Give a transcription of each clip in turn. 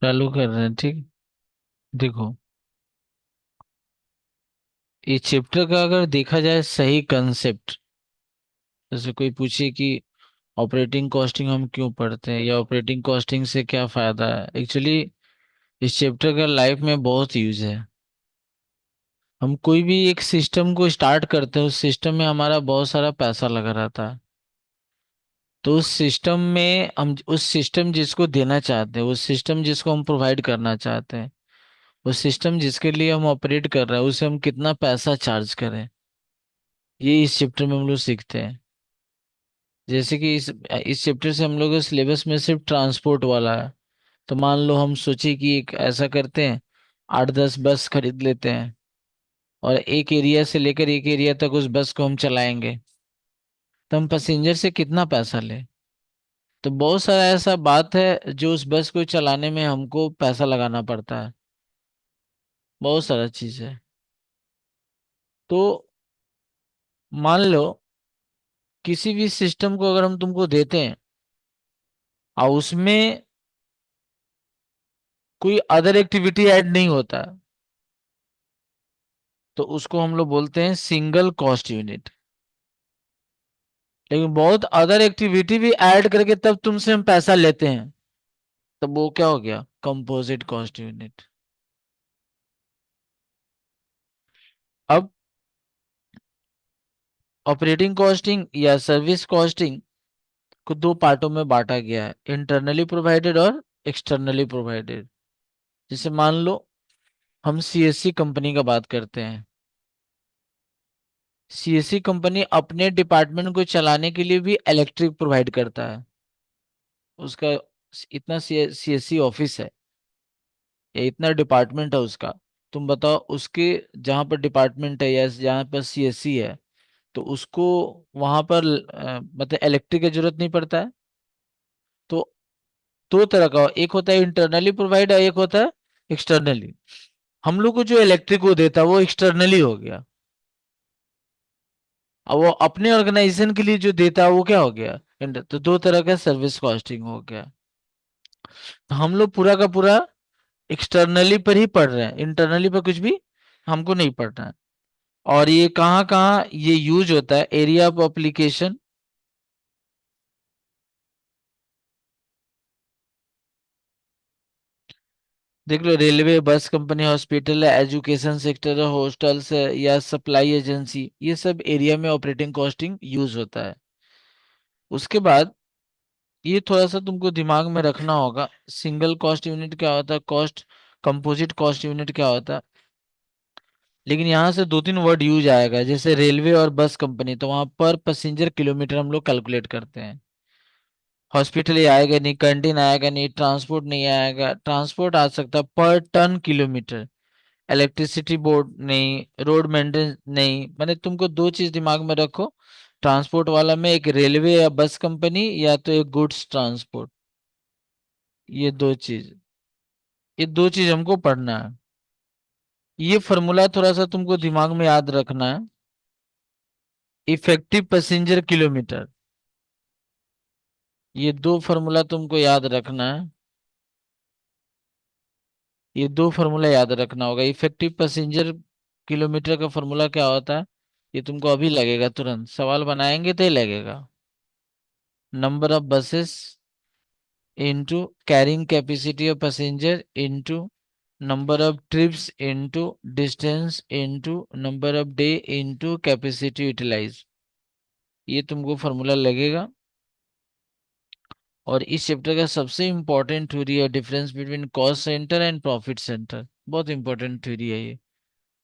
चालू कर रहे हैं, ठीक। देखो, ये चैप्टर का अगर देखा जाए सही कंसेप्ट, जैसे कोई पूछे कि ऑपरेटिंग कॉस्टिंग हम क्यों पढ़ते हैं या ऑपरेटिंग कॉस्टिंग से क्या फायदा है, एक्चुअली इस चैप्टर का लाइफ में बहुत यूज है। हम कोई भी एक सिस्टम को स्टार्ट करते हैं, उस सिस्टम में हमारा बहुत सारा पैसा लगा रहता है। तो उस सिस्टम में हम उस सिस्टम जिसको देना चाहते हैं, उस सिस्टम जिसको हम प्रोवाइड करना चाहते हैं, उस सिस्टम जिसके लिए हम ऑपरेट कर रहे हैं, उसे हम कितना पैसा चार्ज करें, ये इस चैप्टर में हम लोग सीखते हैं। जैसे कि इस चैप्टर से हम लोग के सिलेबस में सिर्फ ट्रांसपोर्ट वाला है। तो मान लो हम सोचे कि एक ऐसा करते हैं, 8-10 बस खरीद लेते हैं और एक एरिया से लेकर एक एरिया तक उस बस को हम चलाएंगे। तो हम पैसेंजर से कितना पैसा लें? तो बहुत सारा ऐसा बात है जो उस बस को चलाने में हमको पैसा लगाना पड़ता है। बहुत सारा चीज है। तो मान लो किसी भी सिस्टम को अगर हम तुमको देते हैं और उसमें कोई अदर एक्टिविटी ऐड नहीं होता है, तो उसको हम लोग बोलते हैं सिंगल कॉस्ट यूनिट। लेकिन बहुत अदर एक्टिविटी भी ऐड करके तब तुमसे हम पैसा लेते हैं, तब वो क्या हो गया? Composite cost unit. अब ऑपरेटिंग कॉस्टिंग या सर्विस कॉस्टिंग को दो पार्टों में बांटा गया है, इंटरनली प्रोवाइडेड और एक्सटर्नली प्रोवाइडेड। जैसे मान लो हम सीएससी कंपनी का बात करते हैं। सीएससी कंपनी अपने डिपार्टमेंट को चलाने के लिए भी इलेक्ट्रिक प्रोवाइड करता है। उसका इतना सीएससी ऑफिस है या इतना डिपार्टमेंट है उसका। तुम बताओ, उसके जहाँ पर डिपार्टमेंट है या जहाँ पर सीएससी है, तो उसको वहां पर मतलब इलेक्ट्रिक की जरूरत नहीं पड़ता है। तो दो तरह का, एक होता है इंटरनली प्रोवाइड और एक होता है एक्सटर्नली। हम लोग को जो इलेक्ट्रिक वो देता है वो एक्सटर्नली हो गया। अब वो अपने ऑर्गेनाइजेशन के लिए जो देता है वो क्या हो गया? तो दो तरह का सर्विस कॉस्टिंग हो गया। तो हम लोग पूरा का पूरा एक्सटर्नली पर ही पढ़ रहे हैं, इंटरनली पर कुछ भी हमको नहीं पढ़ना है। और ये कहाँ कहाँ ये यूज होता है? Area of application. देख लो, रेलवे, बस कंपनी, हॉस्पिटल है, एजुकेशन सेक्टर है, हॉस्टल्स है या सप्लाई एजेंसी, ये सब एरिया में ऑपरेटिंग कॉस्टिंग यूज होता है। उसके बाद ये थोड़ा सा तुमको दिमाग में रखना होगा, सिंगल कॉस्ट यूनिट क्या होता है, कॉस्ट कंपोजिट कॉस्ट यूनिट क्या होता है। लेकिन यहाँ से दो तीन वर्ड यूज आएगा, जैसे रेलवे और बस कंपनी, तो वहां पर पैसेंजर किलोमीटर हम लोग कैलकुलेट करते हैं। हॉस्पिटल ये आएगा नहीं, कैंटीन आएगा नहीं, ट्रांसपोर्ट नहीं आएगा। ट्रांसपोर्ट आ सकता है पर टन किलोमीटर। इलेक्ट्रिसिटी बोर्ड नहीं, रोड मेंटेनेंस नहीं। मैंने तुमको दो चीज दिमाग में रखो, ट्रांसपोर्ट वाला में एक रेलवे या बस कंपनी या तो एक गुड्स ट्रांसपोर्ट। ये दो चीज, ये दो चीज हमको पढ़ना है। ये फॉर्मूला थोड़ा सा तुमको दिमाग में याद रखना है। इफेक्टिव पैसेंजर किलोमीटर, ये दो फॉर्मूला तुमको याद रखना है। ये दो फॉर्मूला याद रखना होगा। इफेक्टिव पैसेंजर किलोमीटर का फॉर्मूला क्या होता है, ये तुमको अभी लगेगा, तुरंत सवाल बनाएंगे तो ही लगेगा। Number of buses into carrying capacity of passenger into number of trips into distance into number of day into capacity utilized। ये तुमको फॉर्मूला लगेगा। और इस चैप्टर का सबसे इंपॉर्टेंट थ्योरी है difference between cost centre and profit centre. बहुत important theory है ये।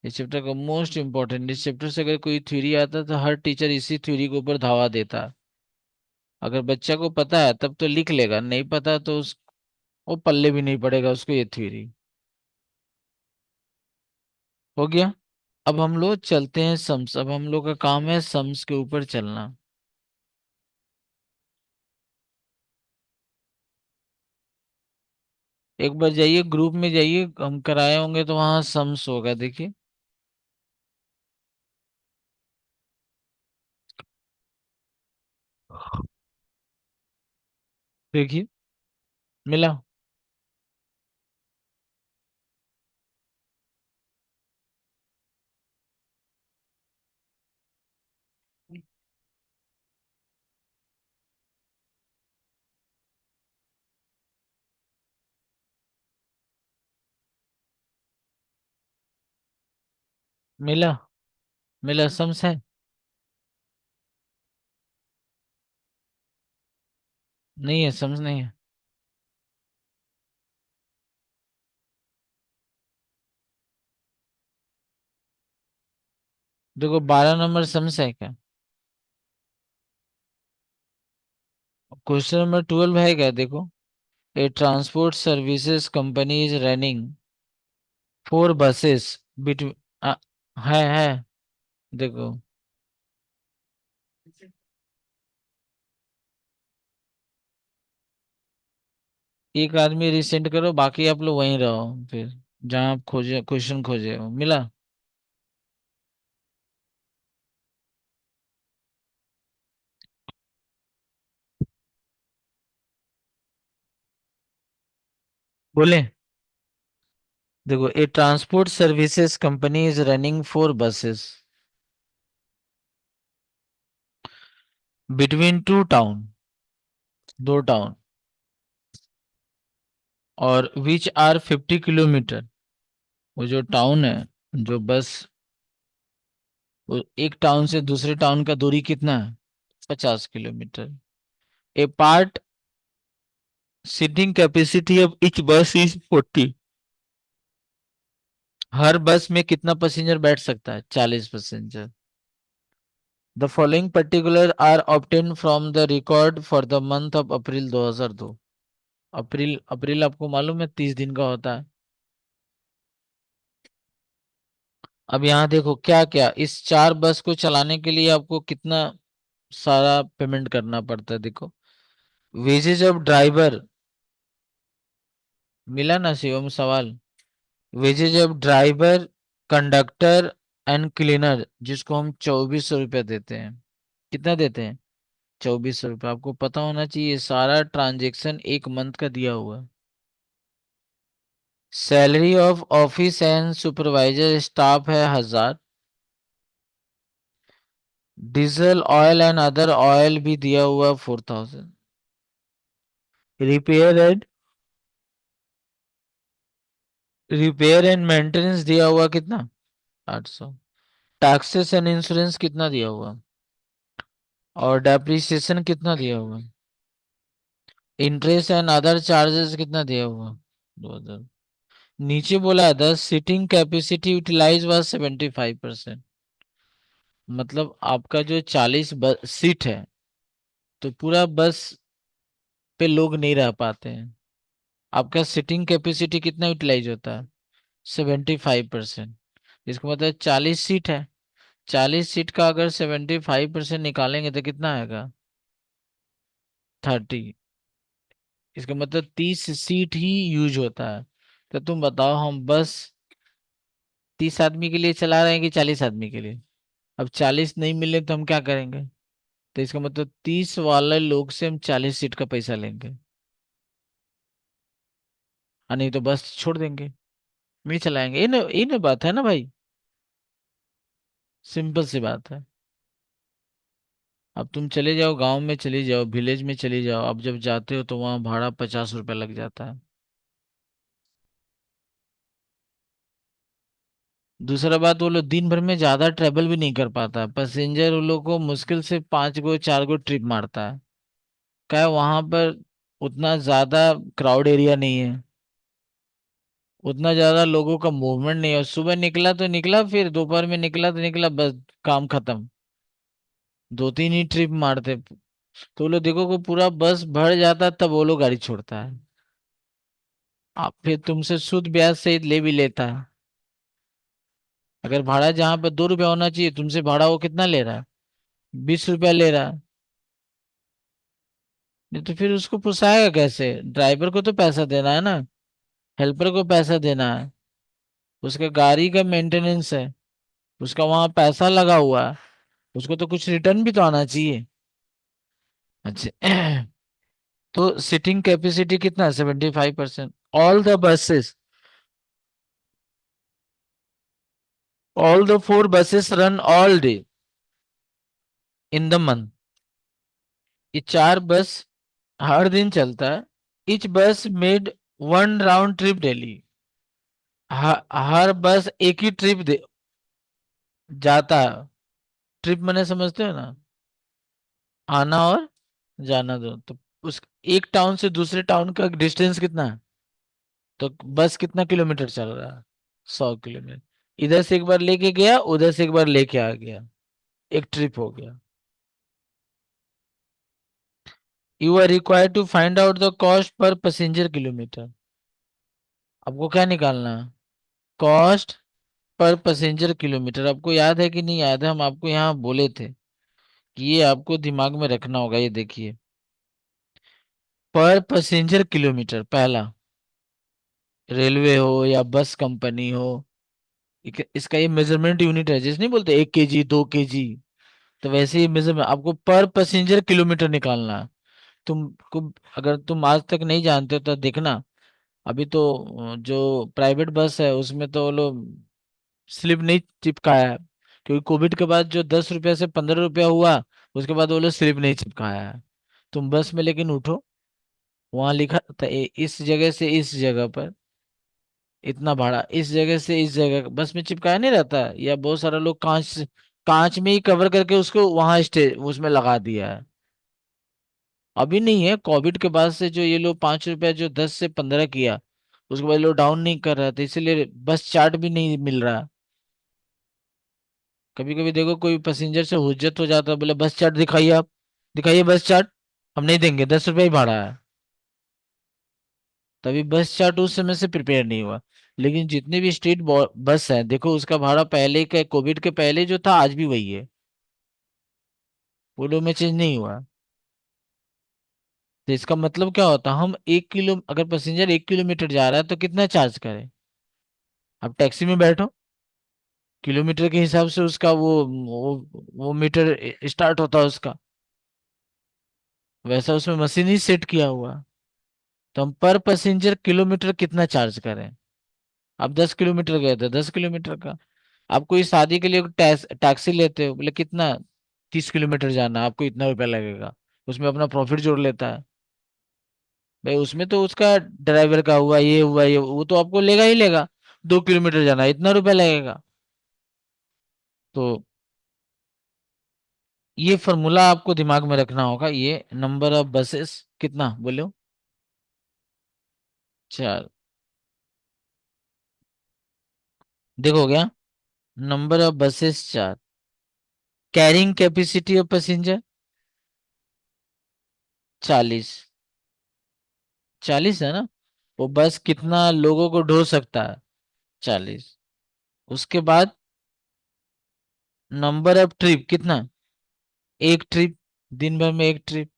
इस चैप्टर का मोस्ट इंपॉर्टेंट, इस चैप्टर से अगर कोई थ्योरी आता है तो हर टीचर इसी थ्योरी के ऊपर धावा देता है। अगर बच्चा को पता है तब तो लिख लेगा, नहीं पता तो वो पल्ले भी नहीं पड़ेगा उसको ये थ्योरी। हो गया। अब हम लोग चलते हैं सम्स। अब हम लोग का काम है सम्स के ऊपर चलना। एक बार जाइए ग्रुप में जाइए, हम कराए होंगे तो वहां सम्स होगा, देखिए। देखिए, मिला। मिला। मिला सम्स है। नहीं है, सम्स नहीं है। देखो 12 नंबर सम्स है क्या? क्वेश्चन नंबर 12 है क्या, देखो। A transport services company is running 4 buses between. है। देखो, एक आदमी रिसेंड करो, बाकी आप लोग वहीं रहो फिर, जहाँ आप खोजे क्वेश्चन खोजे हो। मिला? बोले। देखो, a transport services company is running 4 buses between 2 town, 2 town, और विच आर 50 किलोमीटर। वो जो टाउन है, जो बस, वो एक टाउन से दूसरे टाउन का दूरी कितना है? 50 kilometre. A part seating capacity of each bus is 40। हर बस में कितना पैसेंजर बैठ सकता है? 40 passenger. The following particular are obtain from the record for the month of April 2002। April, April आपको मालूम है 30 दिन का होता है। अब यहाँ देखो क्या क्या, इस 4 बस को चलाने के लिए आपको कितना सारा पेमेंट करना पड़ता है, देखो। वेजेज ऑफ ड्राइवर, मिला ना शिवम सवाल? Wages of driver, conductor and cleaner, जिसको हम 2400 रुपया देते हैं। कितना देते हैं? 2400 रुपया। आपको पता होना चाहिए सारा ट्रांजेक्शन एक मंथ का दिया हुआ है। Salary of office and supervisor staff है 1000। Diesel oil and other oil भी दिया हुआ 4000। Repair and repair and maintenance दिया हुआ कितना? 800। टैक्सेस एंड इंश्योरेंस कितना दिया हुआ? और डेप्रिसिएशन कितना दिया हुआ? इंटरेस्ट एंड अदर चार्जेस कितना दिया हुआ? 2000। नीचे बोला है the seating capacity utilised was 75%। मतलब आपका जो 40 सीट है, तो पूरा बस पे लोग नहीं रह पाते हैं। आपका सीटिंग कैपेसिटी कितना यूटिलाइज होता है? 75%। इसका मतलब 40 सीट है। 40 सीट का अगर 75% निकालेंगे तो कितना आएगा? 30। इसका मतलब 30 सीट ही यूज होता है। तो तुम बताओ, हम बस 30 आदमी के लिए चला रहे हैं कि 40 आदमी के लिए? अब 40 नहीं मिले तो हम क्या करेंगे? तो इसका मतलब 30 वाले लोग से हम 40 सीट का पैसा लेंगे, और नहीं तो बस छोड़ देंगे, नहीं चलाएंगे। ये ना बात है ना भाई। सिंपल सी बात है। अब तुम चले जाओ, गांव में चले जाओ, विलेज में चले जाओ, अब जब जाते हो तो वहां भाड़ा 50 रुपया लग जाता है। दूसरा बात, वो लोग दिन भर में ज्यादा ट्रेवल भी नहीं कर पाता पैसेंजर, वो लोग को मुश्किल से 5 गो 4 गो ट्रिप मारता है। क्या वहां पर उतना ज्यादा क्राउड एरिया नहीं है, उतना ज्यादा लोगों का मूवमेंट नहीं है। सुबह निकला तो निकला, फिर दोपहर में निकला तो निकला, बस काम खत्म। 2 3 ही ट्रिप मारते। तो वो लोग देखो को पूरा बस भर जाता है, तब वो लोग गाड़ी छोड़ता है। आप फिर तुमसे शुद्ध ब्याज सहित ले भी लेता है। अगर भाड़ा जहां पर 2 रुपया होना चाहिए, तुमसे भाड़ा वो कितना ले रहा है? 20 रुपया ले रहा है। नहीं तो फिर उसको पोसाएगा कैसे? ड्राइवर को तो पैसा देना है ना, हेल्पर को पैसा देना है, उसका गाड़ी का मेंटेनेंस है, उसका वहां पैसा लगा हुआ है, उसको तो कुछ रिटर्न भी तो आना चाहिए। अच्छा। तो सिटिंग कैपेसिटी कितना है? 75%। All the buses, all the 4 buses run all day in the month. ये 4 बस हर दिन चलता है। इच बस मेड 1 राउंड ट्रिप डेली। हर बस एक ही ट्रिप दे, जाता, ट्रिप मैंने समझते हो ना, आना और जाना दो तो उस एक टाउन से दूसरे टाउन का डिस्टेंस कितना है? तो बस कितना किलोमीटर चल रहा है? 100 किलोमीटर। इधर से एक बार लेके गया, उधर से एक बार लेके आ गया, एक ट्रिप हो गया। You are required to find out the cost per passenger kilometre. आपको क्या निकालना है? Cost per passenger kilometre. आपको याद है कि नहीं याद है? हम आपको यहाँ बोले थे कि ये आपको दिमाग में रखना होगा। ये देखिए, पर पैसेंजर किलोमीटर पहला, रेलवे हो या बस कंपनी हो, इसका ये मेजरमेंट यूनिट है। जैसे नहीं बोलते 1 केजी 2 केजी, तो वैसे ही मेजरमेंट आपको पर पैसेंजर किलोमीटर निकालना है। तुमको अगर तुम आज तक नहीं जानते हो तो देखना। अभी तो जो प्राइवेट बस है उसमें तो वो लोग स्लिप नहीं चिपकाया है, क्योंकि कोविड के बाद जो 10 रुपया से 15 रुपया हुआ, उसके बाद वो लोग स्लिप नहीं चिपकाया है। तुम बस में लेकिन उठो, वहां लिखा था इस जगह से इस जगह पर इतना भाड़ा, इस जगह से इस जगह, बस में चिपकाया नहीं रहता है, या बहुत सारा लोग कांच कांच में ही कवर करके उसको वहां स्टे उसमें लगा दिया है। अभी नहीं है, कोविड के बाद से जो ये लोग 5 रुपया जो 10 से 15 किया, उसके बाद लोग डाउन नहीं कर रहा था, इसीलिए बस चार्ट भी नहीं मिल रहा। कभी कभी देखो कोई पैसेंजर से हुज्जत हो जाता है, बोले बस चार्ट दिखाइए, आप दिखाइए बस चार्ट, हम नहीं देंगे, 10 रुपया ही भाड़ा है। तभी बस चार्ट उस समय से प्रिपेयर नहीं हुआ। लेकिन जितने भी स्टेट बस है देखो, उसका भाड़ा पहले के कोविड के पहले जो था आज भी वही है, वो लोग में चेंज नहीं हुआ। तो इसका मतलब क्या होता, हम 1 किलो अगर पैसेंजर 1 किलोमीटर जा रहा है तो कितना चार्ज करें? अब टैक्सी में बैठो, किलोमीटर के हिसाब से उसका वो मीटर स्टार्ट होता है उसका, वैसा उसमें मशीन ही सेट किया हुआ। तो हम पर पैसेंजर किलोमीटर कितना चार्ज करें? आप 10 किलोमीटर गए थे, 10 किलोमीटर का। आप कोई शादी के लिए टैक्सी लेते हो, बोले कितना, 30 किलोमीटर जाना, आपको इतना रुपया लगेगा, उसमें अपना प्रॉफिट जोड़ लेता है। भाई उसमें तो उसका ड्राइवर का हुआ, ये हुआ, ये वो तो आपको लेगा ही लेगा। 2 किलोमीटर जाना इतना रुपया लगेगा। तो ये फॉर्मूला आपको दिमाग में रखना होगा। ये नंबर ऑफ बसेस कितना बोलो? 4। देखो क्या, number of buses 4, carrying capacity of passenger 40। 40 है ना? वो बस कितना लोगों को ढो सकता है? 40। उसके बाद नंबर ऑफ ट्रिप कितना? एक ट्रिप, दिन भर में एक ट्रिप।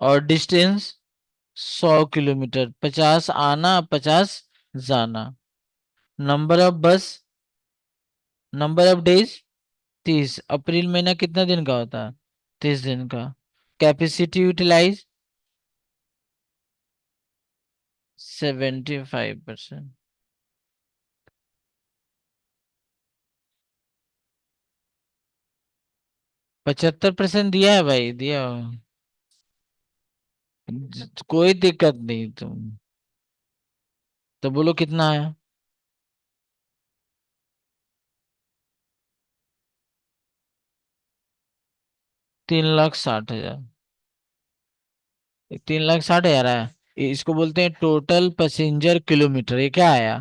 और डिस्टेंस 100 किलोमीटर, 50 आना 50 जाना। नंबर ऑफ बस, नंबर ऑफ डेज 30। अप्रैल महीना कितना दिन का होता है? 30 दिन का। Capacity utilise 75%। 75% दिया है भाई, दिया। कोई दिक्कत नहीं तुम, तो बोलो कितना है? 3,60,000। 3,60,000 है। इसको बोलते हैं टोटल पैसेंजर किलोमीटर। ये क्या आया?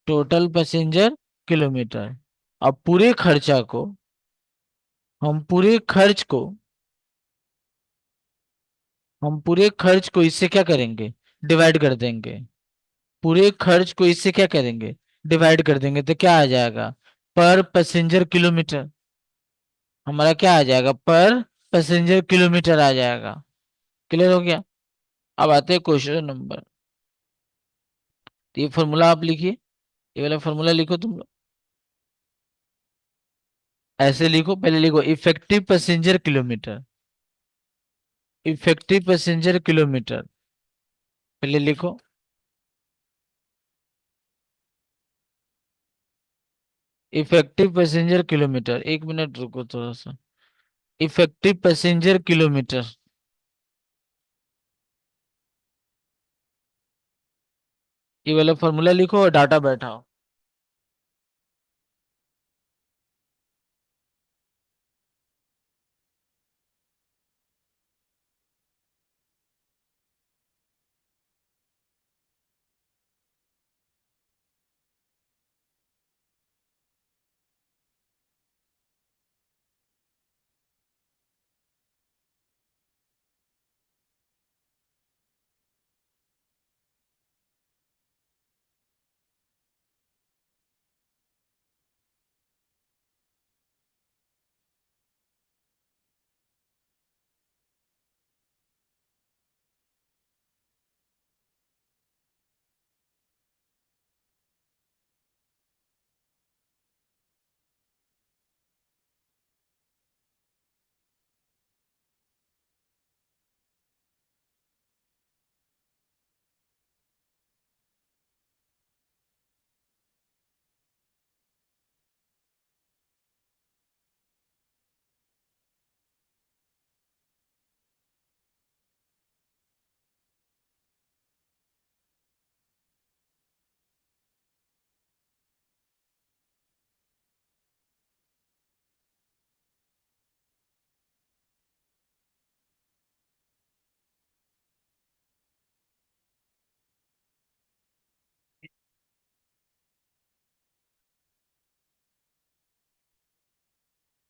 Total passenger kilometre. अब पूरे खर्चा को, हम पूरे खर्च को हम पूरे खर्च को इससे क्या करेंगे? डिवाइड कर देंगे। पूरे खर्च को इससे क्या करेंगे? डिवाइड कर देंगे, तो क्या आ जाएगा? पर पैसेंजर किलोमीटर। हमारा क्या आ जाएगा? पर पैसेंजर किलोमीटर आ जाएगा। क्लियर हो गया? अब आते हैं क्वेश्चन नंबर। तो ये फॉर्मूला आप लिखिए, ये वाला फॉर्मूला लिखो तुम लोग। ऐसे लिखो, पहले लिखो effective passenger kilometre. Effective passenger kilometre पहले लिखो। इफेक्टिव पैसेंजर किलोमीटर, 1 मिनट रुको थोड़ा सा। इफेक्टिव पैसेंजर किलोमीटर, ये वाला फॉर्मूला लिखो और डाटा बैठाओ।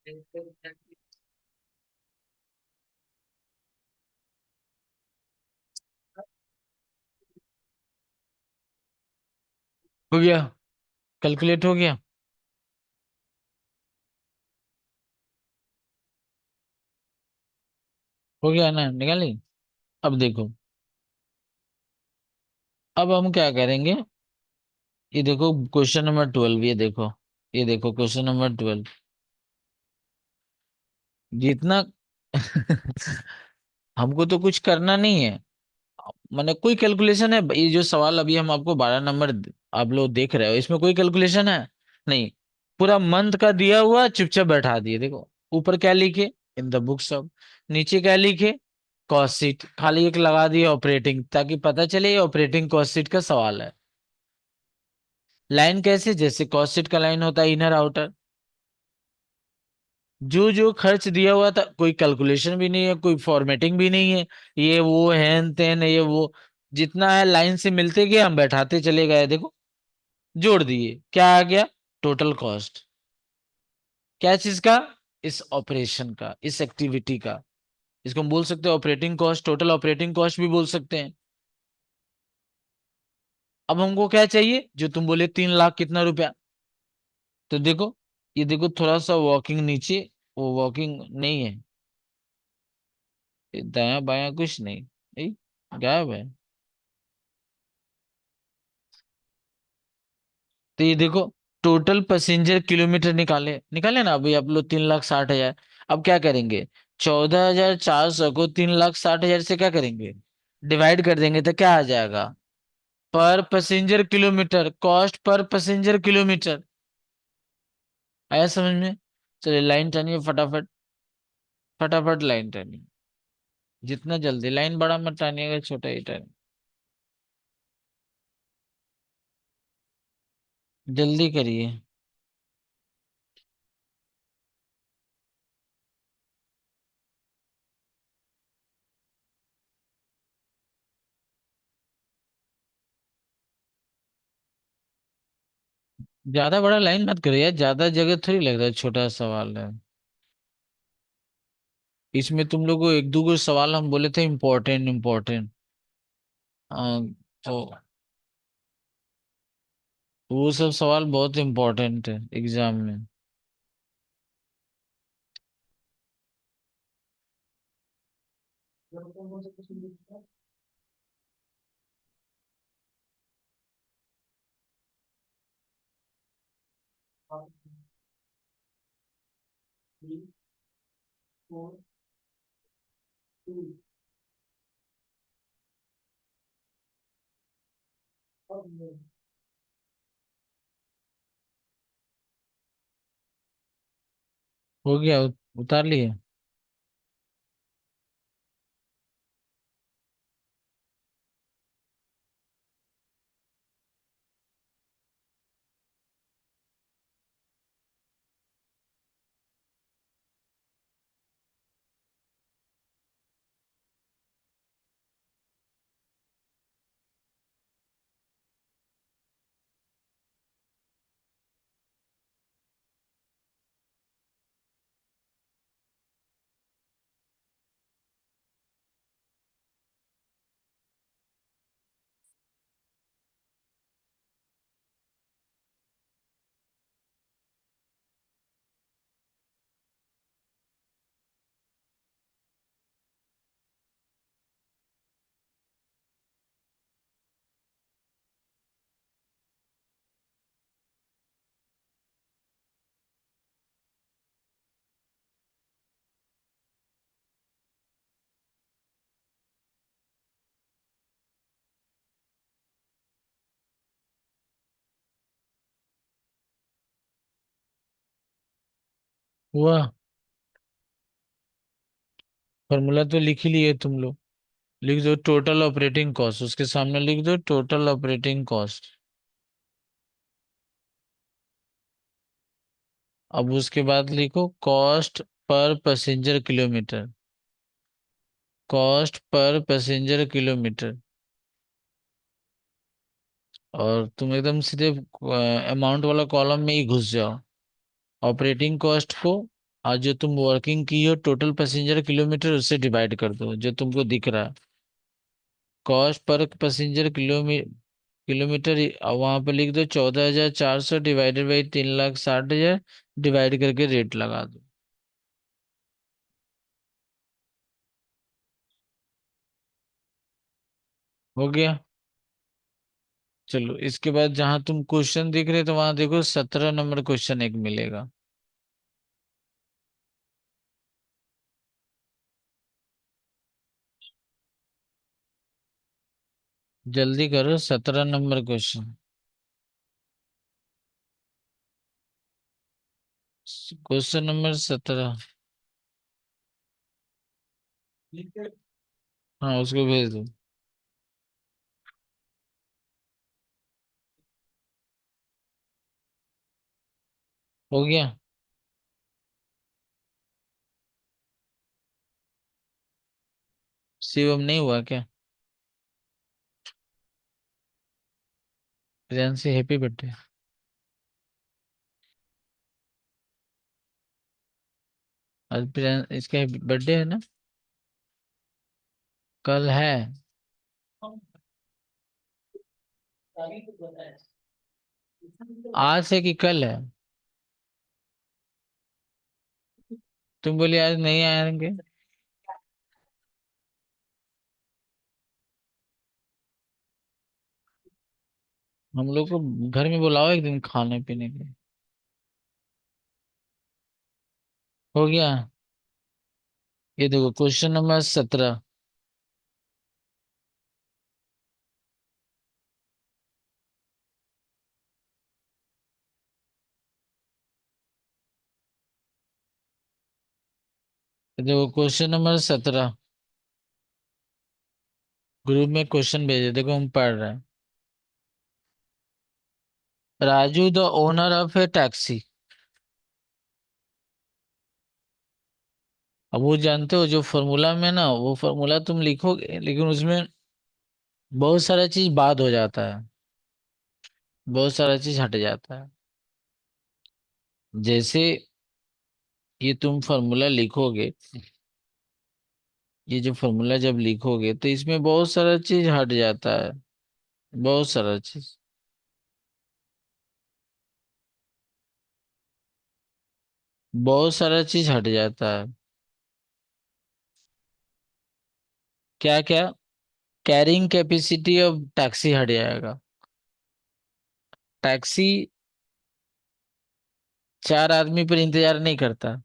हो गया, कैलकुलेट हो गया। हो गया ना, निकाली। अब देखो, अब हम क्या करेंगे, ये देखो क्वेश्चन नंबर 12, ये देखो, ये देखो क्वेश्चन नंबर 12, जितना हमको तो कुछ करना नहीं है, मैंने कोई कैलकुलेशन है, ये जो सवाल अभी हम आपको 12 नंबर आप लोग देख रहे हो, इसमें कोई कैलकुलेशन है नहीं। पूरा मंथ का दिया हुआ, चुपचाप बैठा दिए, देखो ऊपर क्या लिखे, इन द बुक्स ऑफ, नीचे क्या लिखे, कॉस्ट शीट, खाली एक लगा दिए ऑपरेटिंग, ताकि पता चले ये ऑपरेटिंग कॉस्ट शीट का सवाल है। लाइन कैसे, जैसे कॉस्ट शीट का लाइन होता है इनर आउटर, जो जो खर्च दिया हुआ था, कोई कैलकुलेशन भी नहीं है, कोई फॉर्मेटिंग भी नहीं है, ये वो हैन तेन ये वो, जितना है लाइन से मिलते गए, हम बैठाते चले गए, देखो जोड़ दिए, क्या आ गया, टोटल कॉस्ट। क्या चीज का, इस ऑपरेशन का, इस एक्टिविटी का, इसको हम बोल सकते हैं operating cost, total operating cost भी बोल सकते हैं। अब हमको क्या चाहिए, जो तुम बोले 3 लाख कितना रुपया, तो देखो, ये देखो थोड़ा सा वॉकिंग नीचे, वो वॉकिंग नहीं है, दाया बाया कुछ नहीं, ए, गायब है। तो ये देखो, टोटल पैसेंजर किलोमीटर निकाले, निकाले ना अभी आप लोग, 3,60,000। अब क्या करेंगे, 14,400 को 3,60,000 से क्या करेंगे, डिवाइड कर देंगे, तो क्या आ जाएगा, पर passenger kilometre, cost per passenger kilometre. आया समझ में। चलिए लाइन टानिए फटाफट, फटाफट लाइन टानिए, जितना जल्दी, लाइन बड़ा मत टानिएगा, छोटा ही टानिए, जल्दी करिए। ज्यादा बड़ा लाइन मत करिए यार, ज्यादा जगह थोड़ी लग रहा है, छोटा सवाल है। इसमें तुम लोग को एक दो गो सवाल हम बोले थे इम्पोर्टेंट इम्पोर्टेंट, तो वो सब सवाल बहुत इम्पोर्टेंट है एग्जाम में। हो गया, उतार लिए। हुआ, फॉर्मूला तो लिख ही लिए तुम लोग। लिख दो टोटल ऑपरेटिंग कॉस्ट, उसके सामने लिख दो टोटल ऑपरेटिंग कॉस्ट। अब उसके बाद लिखो cost per passenger kilometre, cost per passenger kilometre. और तुम एकदम सीधे अमाउंट वाला कॉलम में ही घुस जाओ, ऑपरेटिंग कॉस्ट को और जो तुम वर्किंग की हो टोटल पैसेंजर किलोमीटर उससे डिवाइड कर दो जो तुमको दिख रहा है। कॉस्ट पर पैसेंजर किलोमीटर वहां पे लिख दो 14,400 डिवाइडेड बाई 3,60,000 डिवाइड करके रेट लगा दो। हो गया। चलो इसके बाद जहां तुम क्वेश्चन दिख रहे तो वहां देखो 17 नंबर क्वेश्चन एक मिलेगा। जल्दी करो 17 नंबर क्वेश्चन। Question number 17। हाँ उसको भेज दो। हो गया। शिवम नहीं हुआ क्या? Priyanshi happy birthday. आज प्रियां इसका बर्थडे है ना? कल है। आज है कि कल है? तुम बोले आज नहीं आएंगे। हम लोग को घर में बुलाओ एक दिन खाने पीने के लिए। हो गया। ये देखो क्वेश्चन नंबर 17। ये देखो क्वेश्चन नंबर 17। ग्रुप में क्वेश्चन भेजे देखो हम पढ़ रहे हैं। Raju the owner of A taxi. अब वो जानते हो जो फॉर्मूला में ना वो फॉर्मूला तुम लिखोगे लेकिन उसमें बहुत सारा चीज बात हो जाता है। बहुत सारा चीज हट जाता है। जैसे ये तुम फॉर्मूला लिखोगे। ये जो फॉर्मूला जब लिखोगे तो इसमें बहुत सारा चीज हट जाता है। बहुत सारा चीज। बहुत सारा चीज हट जाता है। क्या क्या? कैरिंग कैपेसिटी ऑफ टैक्सी हट जाएगा। टैक्सी 4 आदमी पर इंतजार नहीं करता।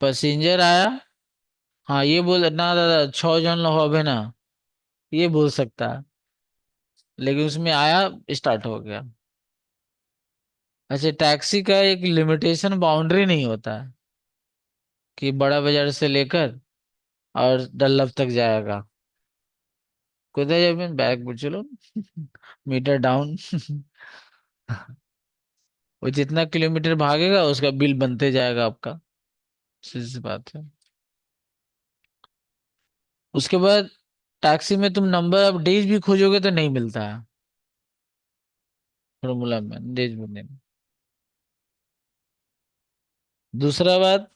पैसेंजर आया। हाँ ये बोल ना दादा 6 जन होवे ना। ये बोल सकता है। लेकिन उसमें आया स्टार्ट हो गया। अच्छा टैक्सी का एक लिमिटेशन बाउंड्री नहीं होता है कि बड़ा बाजार से लेकर और डल्लभ तक जाएगा। कुछ बैग पर चलो मीटर डाउन वो जितना किलोमीटर भागेगा उसका बिल बनते जाएगा आपका। सीधी सी बात है। उसके बाद टैक्सी में तुम नंबर ऑफ डेज भी खोजोगे तो नहीं मिलता है। फॉर्मूला में डेज भी नहीं। दूसरा बात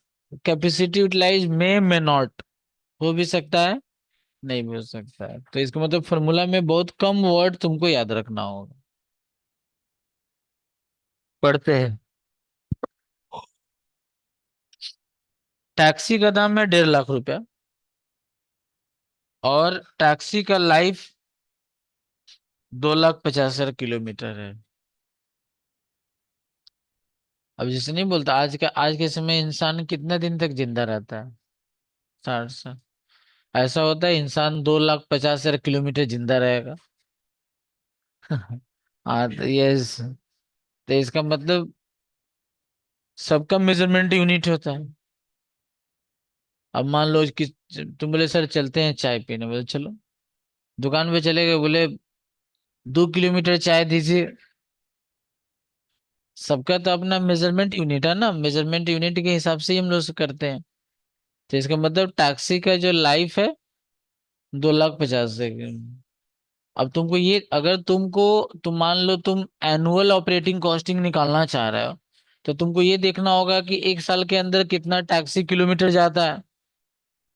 कैपेसिटी यूटिलाइज में नॉट हो भी सकता है। नहीं भी हो सकता है तो इसका मतलब फॉर्मूला में बहुत कम वर्ड तुमको याद रखना होगा। पढ़ते हैं। टैक्सी का दाम है 1.5 लाख रुपया। और टैक्सी का लाइफ 2,50,000 किलोमीटर है। अब जैसे नहीं बोलता आज के समय इंसान कितने दिन तक जिंदा रहता है? 60 साल। ऐसा होता है इंसान 2,50,000 किलोमीटर जिंदा रहेगा हाँ तो ये तो इसका मतलब सबका मेजरमेंट यूनिट होता है। अब मान लो कि तुम बोले सर चलते हैं चाय पीने बोले चलो। दुकान पे चले गए बोले 2 किलोमीटर चाय दीजिए। सबका तो अपना मेजरमेंट यूनिट है ना मेजरमेंट यूनिट के हिसाब से ही हम लोग करते हैं। तो इसका मतलब टैक्सी का जो लाइफ है 2,50,000 से। अब तुमको ये अगर तुम मान लो तुम एनुअल ऑपरेटिंग कॉस्टिंग निकालना चाह रहे हो तो तुमको ये देखना होगा कि एक साल के अंदर कितना टैक्सी किलोमीटर जाता है,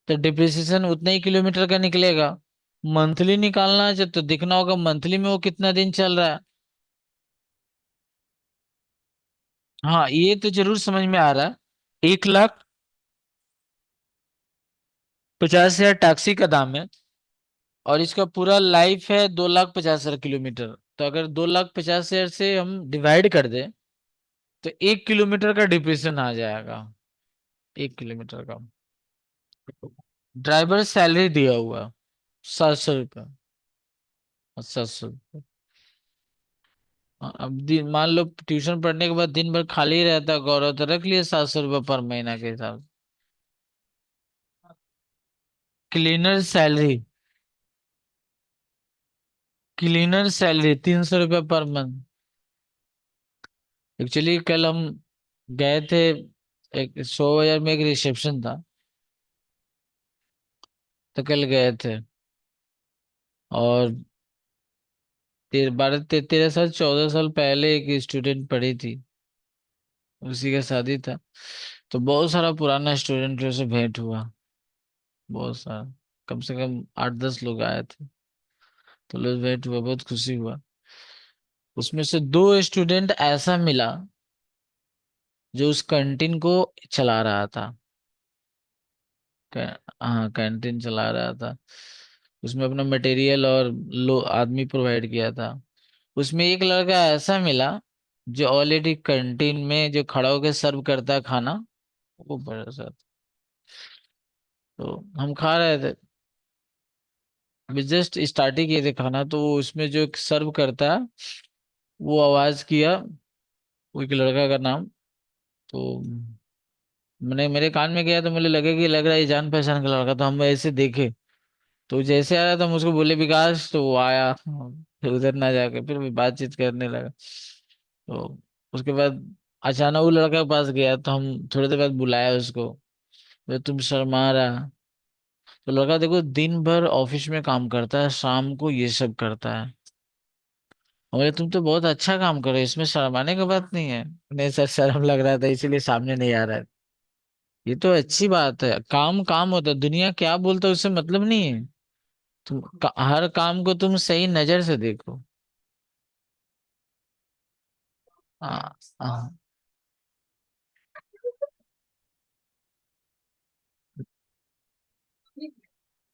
तो डिप्रिसिएशन उतना ही किलोमीटर का निकलेगा। मंथली निकालना है तो देखना होगा मंथली में वो कितना दिन चल रहा है। हाँ, ये तो जरूर समझ में आ रहा है। 1,50,000 टैक्सी का दाम है, और इसका पूरा लाइफ है 2,50,000 किलोमीटर। तो अगर 2,50,000 से हम डिवाइड कर दें तो 1 किलोमीटर का डिप्रेशन आ जाएगा। 1 किलोमीटर का ड्राइवर सैलरी दिया हुआ 700 रुपये। 700 रुपये। अब दिन मान लो ट्यूशन पढ़ने के बाद दिन भर खाली रहता है गौरव, तो रख लिए 700 रुपये पर महीना के हिसाब से। क्लीनर सैलरी, क्लीनर सैलरी 300 रुपये पर मंथ। एक्चुअली कल हम गए थे, एक 100 बाजार में एक रिसेप्शन था, तो कल गए थे। और 13 साल 14 साल पहले एक स्टूडेंट पढ़ी थी, उसी का शादी था। तो बहुत सारा पुराना स्टूडेंट से भेंट हुआ, बहुत सारा, कम से कम 8-10 लोग आए थे। तो लोग भेंट हुआ, बहुत खुशी हुआ। उसमें से दो स्टूडेंट ऐसा मिला जो उस कैंटीन को चला रहा था। हाँ, कैंटीन चला रहा था। उसमें अपना मटेरियल और लो आदमी प्रोवाइड किया था। उसमें एक लड़का ऐसा मिला जो ऑलरेडी कैंटीन में जो खड़ा होकर सर्व करता है खाना, वो बड़ा सा। तो हम खा रहे थे, अभी जस्ट स्टार्ट ही किए थे खाना, तो वो उसमें जो सर्व करता है वो आवाज किया, वो एक लड़का का नाम। तो मैंने मेरे कान में गया, तो मुझे लगे कि लग रहा है ये जान पहचान का लड़का, तो हम ऐसे देखे। तो जैसे आया तो हम उसको बोले विकास, तो वो आया, फिर उधर ना जाके फिर भी बातचीत करने लगा। तो उसके बाद अचानक वो लड़का के पास गया, तो हम थोड़ी देर बाद बुलाया उसको, तो तुम शर्मा रहा। तो लड़का देखो दिन भर ऑफिस में काम करता है, शाम को ये सब करता है। और बोले तुम तो बहुत अच्छा काम कर रहे हो, इसमें शर्माने की बात नहीं है। नहीं सर, शर्म लग रहा था इसीलिए सामने नहीं आ रहा है। ये तो अच्छी बात है, काम काम होता है, दुनिया क्या बोलता है उससे मतलब नहीं है। हर काम को तुम सही नजर से देखो। हाँ हाँ।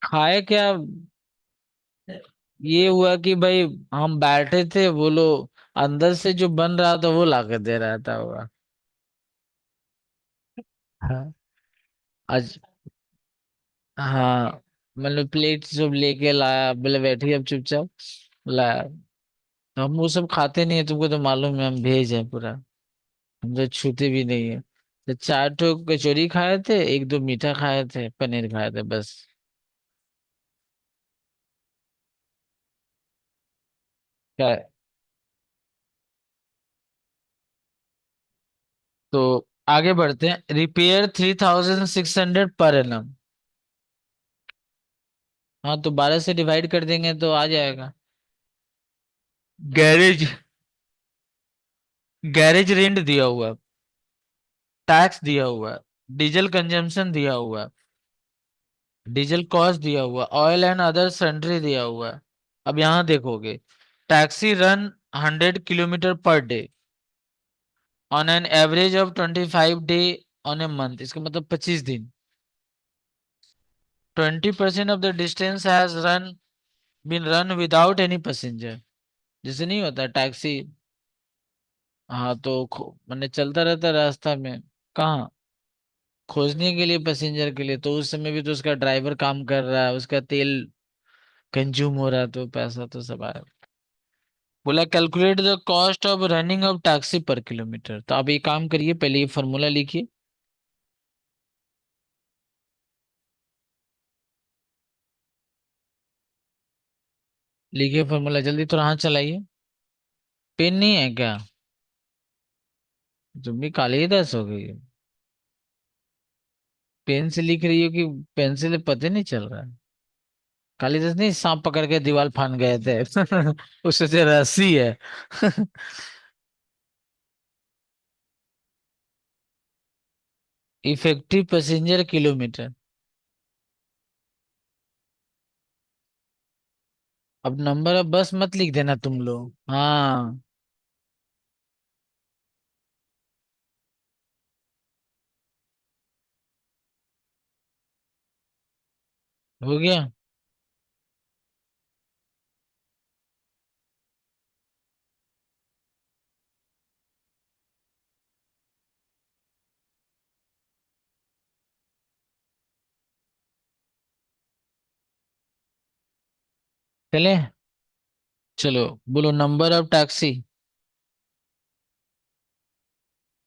खाए क्या, ये हुआ कि भाई हम बैठे थे, वो लोग अंदर से जो बन रहा था वो ला के दे रहा था हुआ। हाँ। आज, हाँ, मतलब प्लेट सब लेके लाया, बोले बैठिए अब चुपचाप, लाया। तो हम वो सब खाते नहीं है, तुमको तो मालूम है, हम भेज है पूरा, हम तो छूते भी नहीं है। तो 4 ठो कचौरी खाए थे, 1-2 मीठा खाए थे, पनीर खाए थे बस। क्या? तो आगे बढ़ते हैं। Repair 3,600 per annum. हाँ, तो 12 से डिवाइड कर देंगे तो आ जाएगा। गैरेज, गैरेज रेंट दिया हुआ है, टैक्स दिया हुआ है, डीजल कंजम्पशन दिया हुआ है, डीजल कॉस्ट दिया हुआ, ऑयल एंड अदर सन्ड्री दिया हुआ है। अब यहाँ देखोगे, taxi run 100 kilometre per day on an average of 25 day on a month, इसका मतलब 25 दिन। 20% of the distance has run been run without any passenger. जैसे नहीं होता टैक्सी, हाँ, तो मैंने चलता रहता रास्ता में, कहाँ खोजने के लिए पैसेंजर के लिए, तो उस समय भी तो उसका ड्राइवर काम कर रहा है, उसका तेल कंज्यूम हो रहा है, तो पैसा तो सब आया। बोला calculate the cost of running of taxi पर किलोमीटर। तो आप ये काम करिए, पहले ये फॉर्मूला लिखिए। लिखिए फॉर्मूला, जल्दी थोड़ा हाथ चलाइए। पेन नहीं है क्या? तुम भी काले ही दस हो गई हो। पेन से लिख रही हो कि पेंसिल से पता नहीं चल रहा है। कालिदास नहीं, सांप पकड़ के दीवार फान गए थे उससे रस्सी है इफेक्टिव पैसेंजर किलोमीटर। अब नंबर ऑफ बस मत लिख देना तुम लोग, हाँ। हो गया। चले, चलो बोलो number of taxi.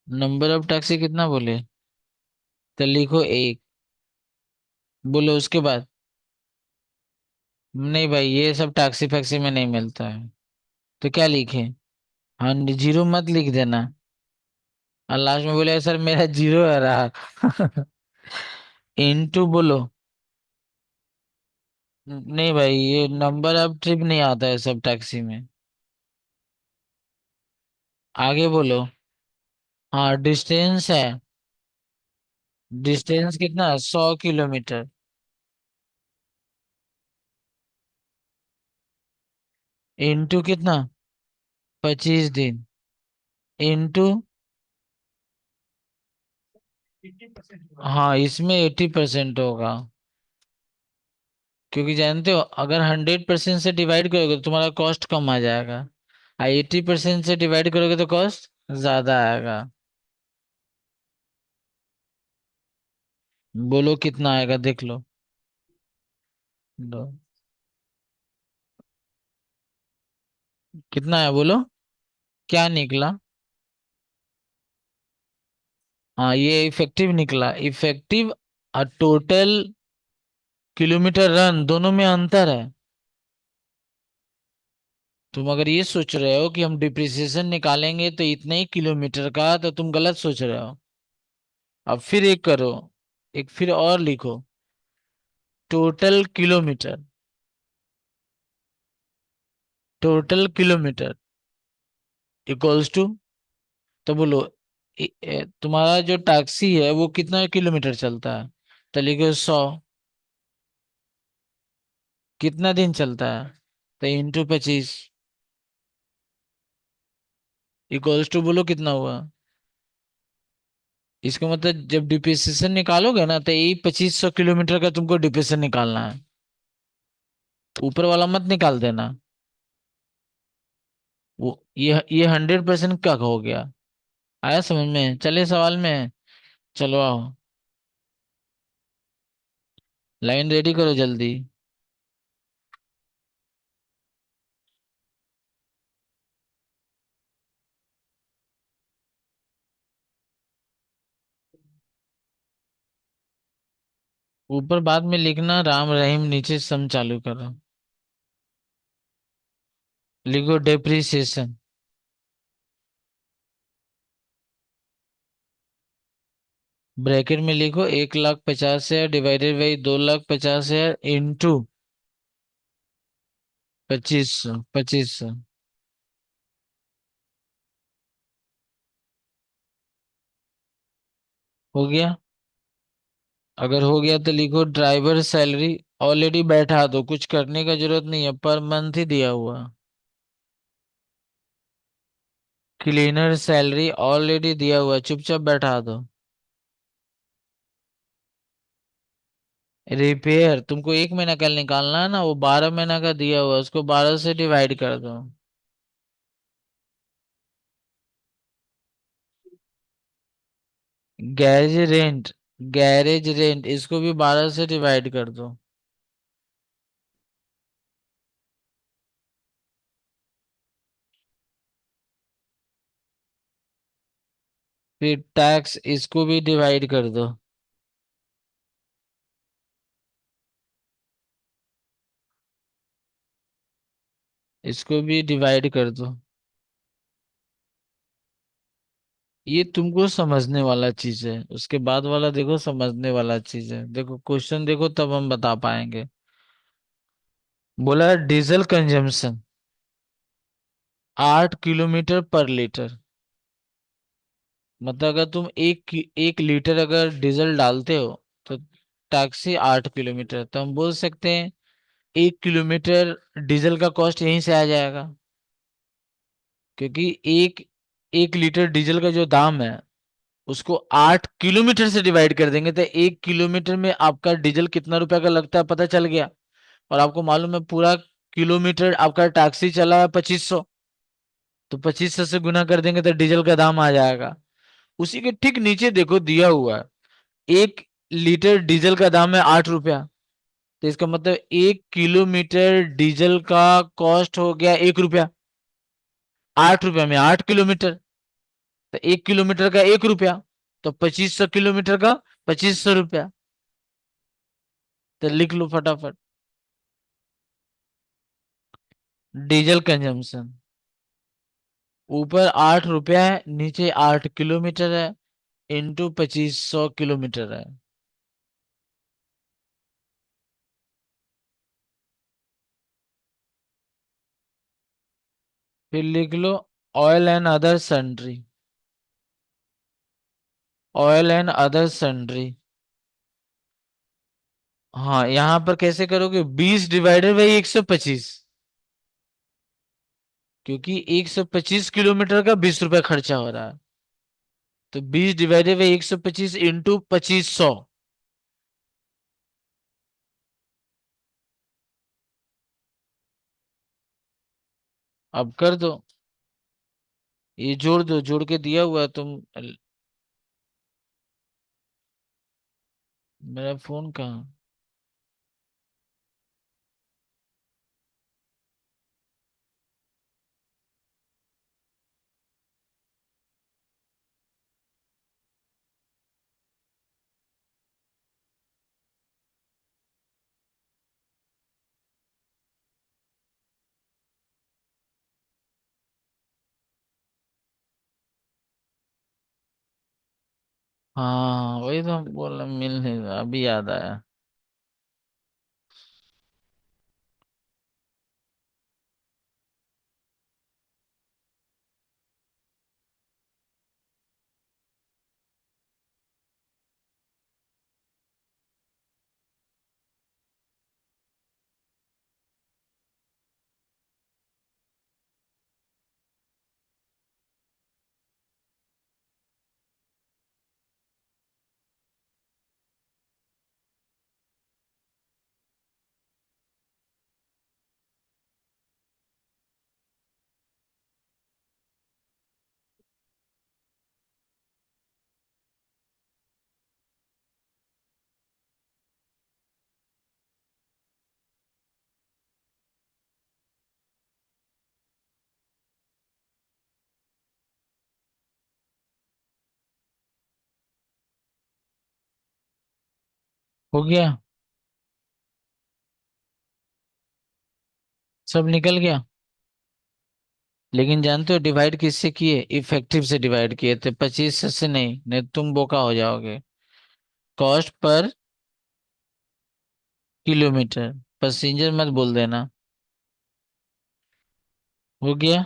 Number of taxi कितना बोले? तो लिखो एक। बोलो उसके बाद। नहीं भाई, ये सब टैक्सी फैक्सी में नहीं मिलता है। तो क्या लिखे? हाँ, जीरो मत लिख देना। और लास्ट में बोले सर मेरा जीरो आ रहा। इनटू बोलो। नहीं भाई, ये नंबर ऑफ ट्रिप नहीं आता है सब टैक्सी में। आगे बोलो। हाँ, डिस्टेंस है। डिस्टेंस कितना? 100 किलोमीटर। इनटू कितना? 25 दिन। इनटू, हाँ इसमें 80% होगा। क्योंकि जानते हो, अगर 100% से डिवाइड करोगे तो तुम्हारा कॉस्ट कम आ जाएगा। 80% से डिवाइड करोगे तो कॉस्ट ज्यादा आएगा। बोलो कितना आएगा, देख लो। दो। कितना है बोलो? क्या निकला? हाँ, ये इफेक्टिव निकला। इफेक्टिव और टोटल किलोमीटर रन दोनों में अंतर है। तुम अगर ये सोच रहे हो कि हम डिप्रिसिएशन निकालेंगे तो इतने ही किलोमीटर का, तो तुम गलत सोच रहे हो। अब फिर एक करो, एक फिर और लिखो। Total kilometre. Total kilometre equals to, तो बोलो तुम्हारा जो टैक्सी है वो कितना किलोमीटर चलता है? तो लिखो 100। कितना दिन चलता है? तो इंटू 25। इक्वल्स टू बोलो कितना हुआ? इसका मतलब जब डिप्रिसिएशन निकालोगे ना, तो यही 2500 किलोमीटर का तुमको डिप्रिसिएशन निकालना है। ऊपर वाला मत निकाल देना। वो ये 100% का हो गया। आया समझ में? चले सवाल में। चलो आओ। लाइन रेडी करो जल्दी। ऊपर बाद में लिखना राम रहीम, नीचे सम चालू करो। लिखो डेप्रिसिएशन। ब्रैकेट में लिखो 1,50,000 डिवाइडेड बाई 2,50,000 इंटू 2500। 2500। हो गया? अगर हो गया तो लिखो ड्राइवर सैलरी ऑलरेडी बैठा दो, कुछ करने का जरूरत नहीं है, पर मंथ ही दिया हुआ। क्लीनर सैलरी ऑलरेडी दिया हुआ, चुपचाप बैठा दो। रिपेयर तुमको 1 महीना का निकालना है ना, वो 12 महीना का दिया हुआ, उसको 12 से डिवाइड कर दो। Garage rent. गैरेज रेंट इसको भी 12 से डिवाइड कर दो। फिर टैक्स इसको भी डिवाइड कर दो। इसको भी डिवाइड कर दो। ये तुमको समझने वाला चीज है, उसके बाद वाला देखो समझने वाला चीज है। देखो क्वेश्चन देखो, तब हम बता पाएंगे। बोला डीजल कंजम्पशन 8 किलोमीटर पर लीटर। मतलब अगर तुम 1 लीटर अगर डीजल डालते हो तो टैक्सी 8 किलोमीटर, तो हम बोल सकते हैं 1 किलोमीटर डीजल का कॉस्ट यहीं से आ जाएगा। क्योंकि एक 1 लीटर डीजल का जो दाम है उसको 8 किलोमीटर से डिवाइड कर देंगे, तो 1 किलोमीटर में आपका डीजल कितना रुपया का लगता है पता चल गया। और आपको मालूम है पूरा किलोमीटर आपका टैक्सी चला है 2500, तो 2500 से गुना कर देंगे तो डीजल का दाम आ जाएगा। उसी के ठीक नीचे देखो दिया हुआ है, 1 लीटर डीजल का दाम है 8 रुपया। तो इसका मतलब 1 किलोमीटर डीजल का कॉस्ट हो गया 1 रुपया। 8 रुपया में 8 किलोमीटर, तो 1 किलोमीटर का 1 रुपया, तो 2500 किलोमीटर का 2500 रुपया। तो लिख लो फटाफट, डीजल कंजम्पशन। ऊपर 8 रुपया है, नीचे 8 किलोमीटर है, इंटू 2500 किलोमीटर है। फिर लिख लो oil and other sundry. Oil and other sundry. हाँ, यहाँ पर कैसे करोगे, 20 डिवाइडेड बाई 125। क्योंकि 125 किलोमीटर का 20 रुपया खर्चा हो रहा है, तो 20 डिवाइडेड बाई 125 इंटू 2500। अब कर दो, ये जोड़ दो, जोड़ के दिया हुआ है तुम। मेरा फोन कहाँ? हाँ वही तो हम बोल रहे, मिल नहीं रहा, अभी याद आया। हो गया, सब निकल गया। लेकिन जानते हो डिवाइड किससे किए, इफेक्टिव से डिवाइड किए थे, 25 से नहीं, नहीं तुम बोका हो जाओगे। कॉस्ट पर किलोमीटर, पैसेंजर मत बोल देना। हो गया।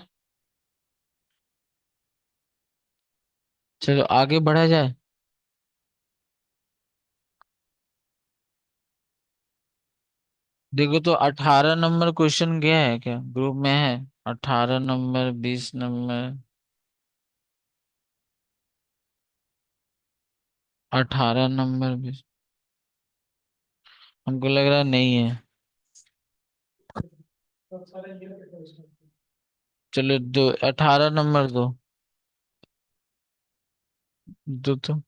चलो आगे बढ़ा जाए। देखो तो 18 नंबर क्वेश्चन गया है क्या, ग्रुप में है? 18 नंबर, 20 नंबर। 18 नंबर, 20। हमको लग रहा नहीं है। चलो दो, 18 नंबर दो। दो तो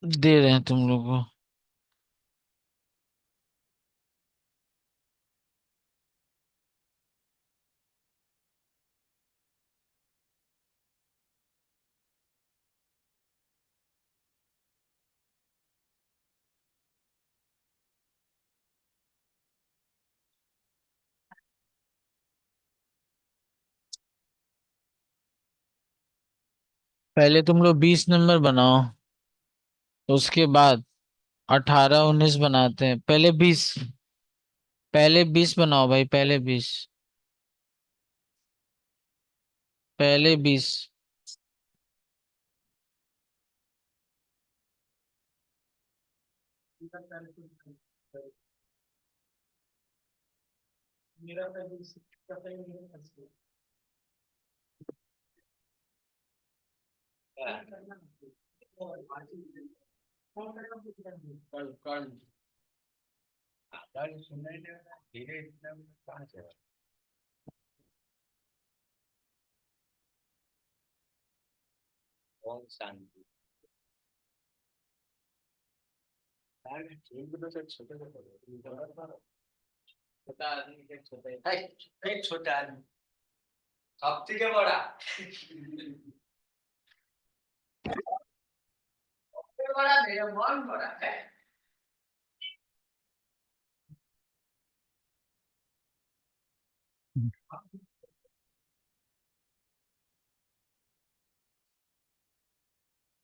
दे रहे हैं तुम लोग को। पहले तुम लोग 20 नंबर बनाओ, उसके बाद 18 19 बनाते हैं। पहले 20, पहले 20 बनाओ भाई, पहले 20। पहले 20।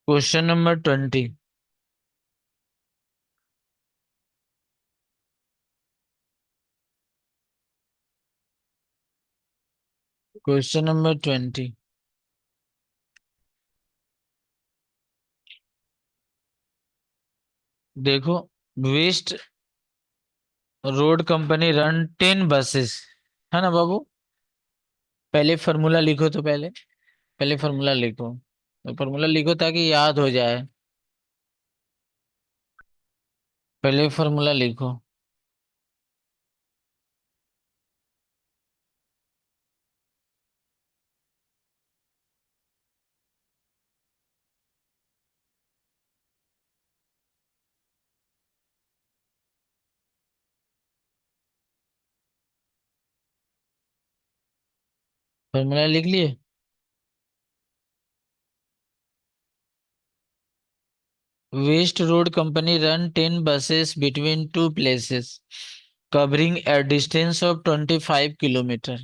Question number 20। Question number 20। देखो, West Road company run 10 buses, है ना बाबू? पहले फॉर्मूला लिखो, तो पहले पहले फॉर्मूला लिखो, तो फॉर्मूला लिखो ताकि याद हो जाए। पहले फॉर्मूला लिखो। फॉर्मूला लिख लिए? West Road company run 10 buses between two places covering a distance of 25 kilometer.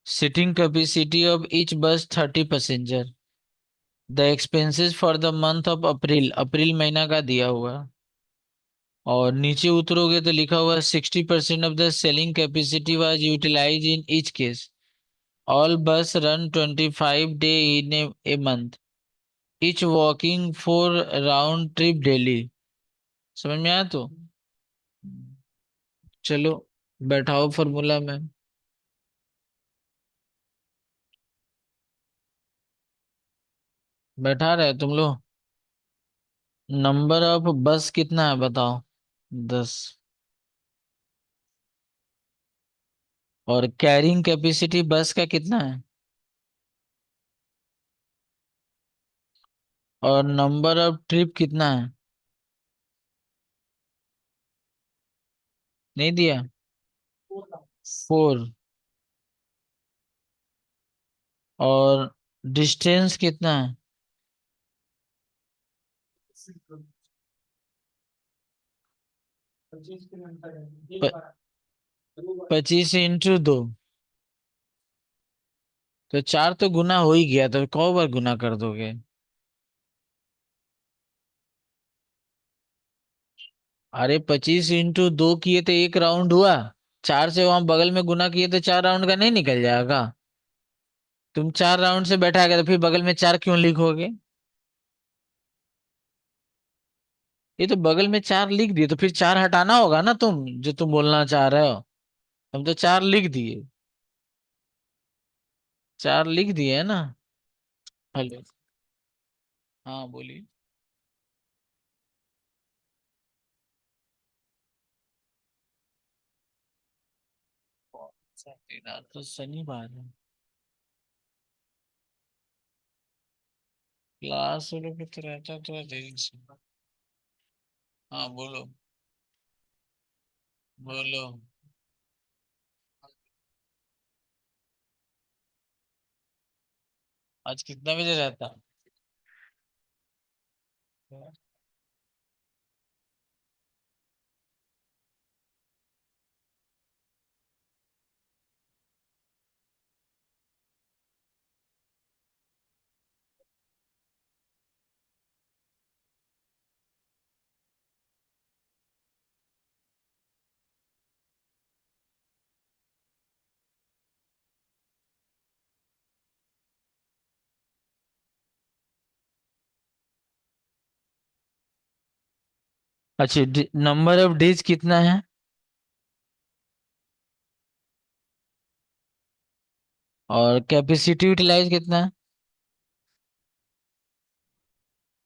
Sitting capacity of each bus 30 passenger. The expenses for the month of April, अप्रैल महीना का दिया हुआ। और नीचे उतरोगे तो लिखा हुआ 60% of the selling capacity was utilized in each case. All bus run 25 day in a month. Each walking for round trip daily. समझ में आया? तो चलो, बैठाओ फॉर्मूला में। बैठा रहे तुम लोग? नंबर ऑफ बस कितना है बताओ? 10। और कैरिंग कैपेसिटी बस का कितना है? और नंबर ऑफ ट्रिप कितना है? नहीं दिया? 4। और डिस्टेंस कितना है? 25 × 2। तो 4 तो गुना हो ही गया, तो कौ बार गुना कर दोगे? अरे 25 × 2 किए तो एक राउंड हुआ। 4 से वहां बगल में गुना किए तो 4 राउंड का नहीं निकल जाएगा? तुम 4 राउंड से बैठा गया तो फिर बगल में 4 क्यों लिखोगे? ये तो बगल में 4 लिख दिए, तो फिर 4 हटाना होगा ना, तुम जो तुम बोलना चाह रहे हो। हम तो 4 लिख दिए। 4 लिख दिए है ना? हेलो। हाँ बोलिए। आज तो शनिवार है। क्लास वालों की तो रहता है थोड़ा देरी से। हाँ बोलो। बोलो। आज कितना बजे रहता? अच्छा, नंबर ऑफ डेज कितना है? और कैपेसिटी यूटिलाइज कितना है?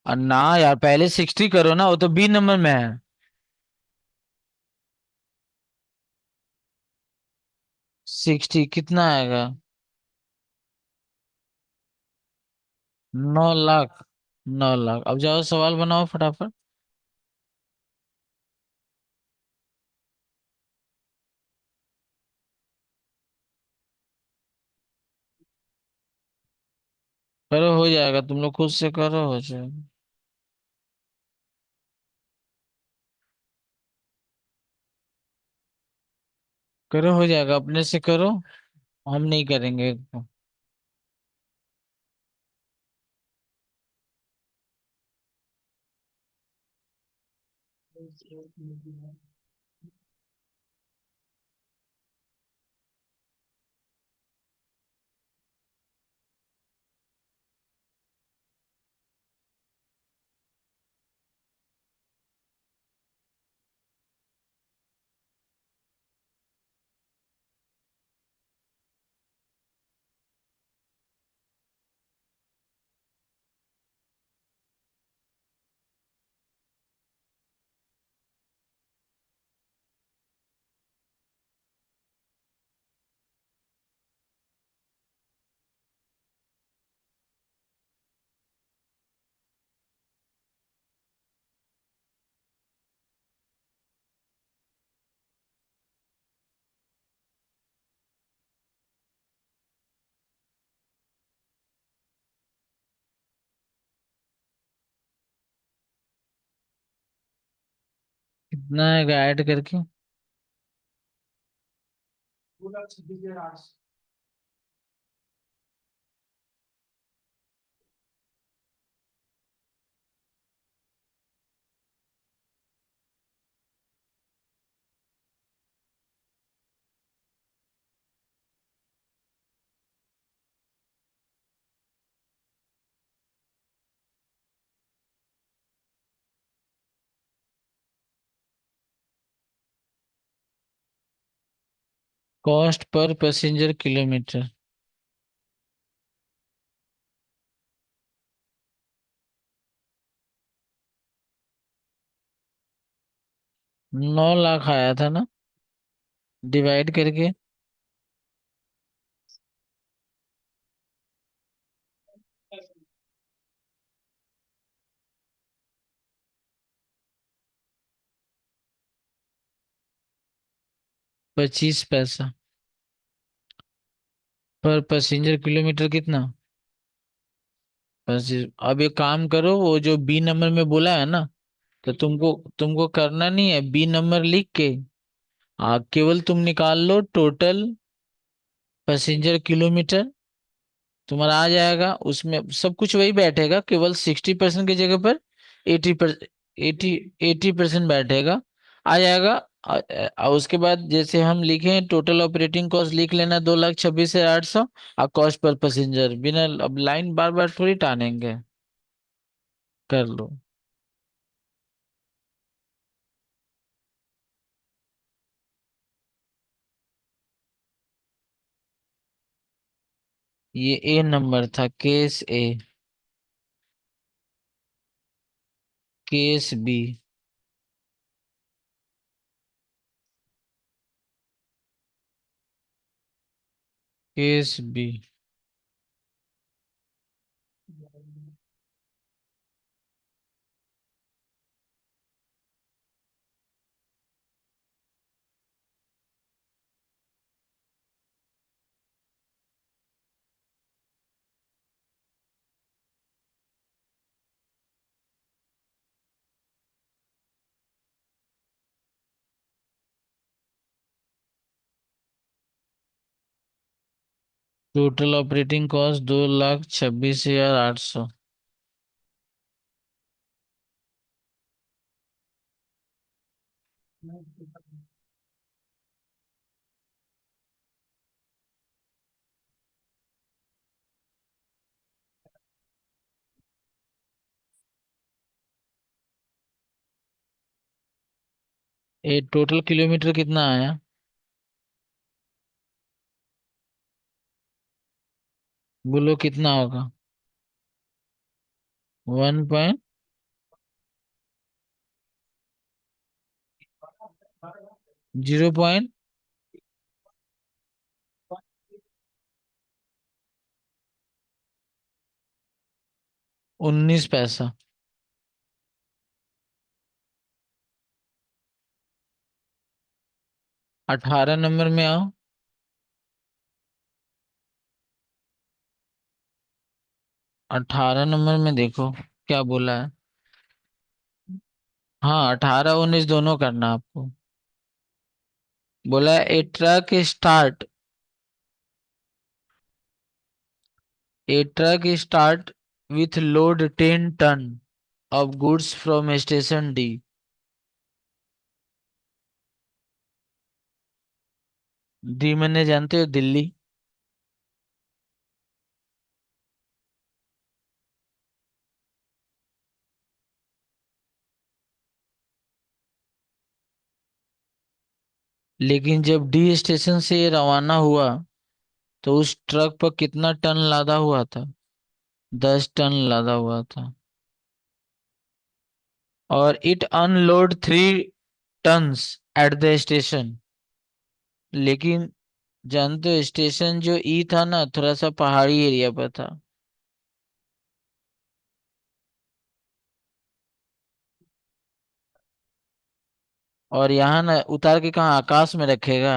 और ना यार, पहले 60 करो ना, वो तो बी नंबर में है। 60 कितना आएगा? 9 लाख। 9 लाख। अब जाओ सवाल बनाओ फटाफट। करो, हो जाएगा, तुम लोग खुद से करो, हो जाएगा। करो, हो जाएगा, अपने से करो। हम नहीं करेंगे। कितना है ऐड करके? पूरा 26,800। Cost per passenger kilometre. 9 lakh आया था ना, डिवाइड करके। 25 पैसा पर पैसेंजर किलोमीटर कितना? 25। अब एक काम करो, वो जो बी नंबर में बोला है ना, तो तुमको तुमको करना नहीं है, बी नंबर लिख के केवल तुम निकाल लो टोटल पैसेंजर किलोमीटर। तुम्हारा आ जाएगा, उसमें सब कुछ वही बैठेगा, केवल 60% की जगह पर 80%, 80% बैठेगा। आ जाएगा। उसके बाद जैसे हम लिखें, टोटल ऑपरेटिंग कॉस्ट लिख लेना, 2,26,800। और कॉस्ट पर पैसेंजर, बिना अब लाइन बार बार थोड़ी टानेंगे। कर लो। ये ए नंबर था, case A. Case B. Case B. Total operating cost 2,26,800। ये टोटल किलोमीटर कितना आया? बोलो कितना होगा? 1 पॉइंट 0.19 पैसा। 18 नंबर में आओ। 18 नंबर में देखो क्या बोला है। हाँ, 18 19 दोनों करना आपको। बोला a truck start with load 10 ton of goods from station D। डी मैंने जानते हो दिल्ली। लेकिन जब डी स्टेशन से ये रवाना हुआ तो उस ट्रक पर कितना टन लादा हुआ था? 10 टन लादा हुआ था। और it unload 3 tons at the station. लेकिन जानते हो स्टेशन जो ई था ना, थोड़ा सा पहाड़ी एरिया पर था। और यहाँ ना उतार के कहाँ आकाश में रखेगा?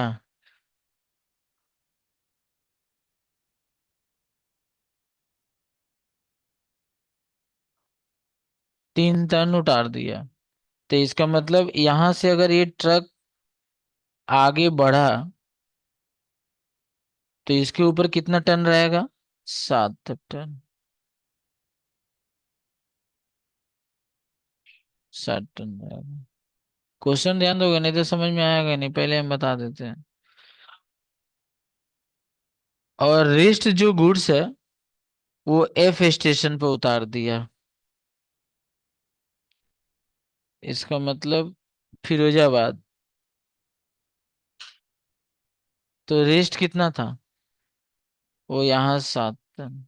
3 टन उतार दिया। तो इसका मतलब यहाँ से अगर ये ट्रक आगे बढ़ा तो इसके ऊपर कितना टन रहेगा? 7 टन। 7 टन रहेगा। क्वेश्चन ध्यान दोगे नहीं तो समझ में आएगा नहीं, पहले हम बता देते हैं। और रेस्ट जो गुड्स है वो एफ स्टेशन पे उतार दिया। इसका मतलब फिरोजाबाद। तो रेस्ट कितना था? वो यहाँ 7 टन।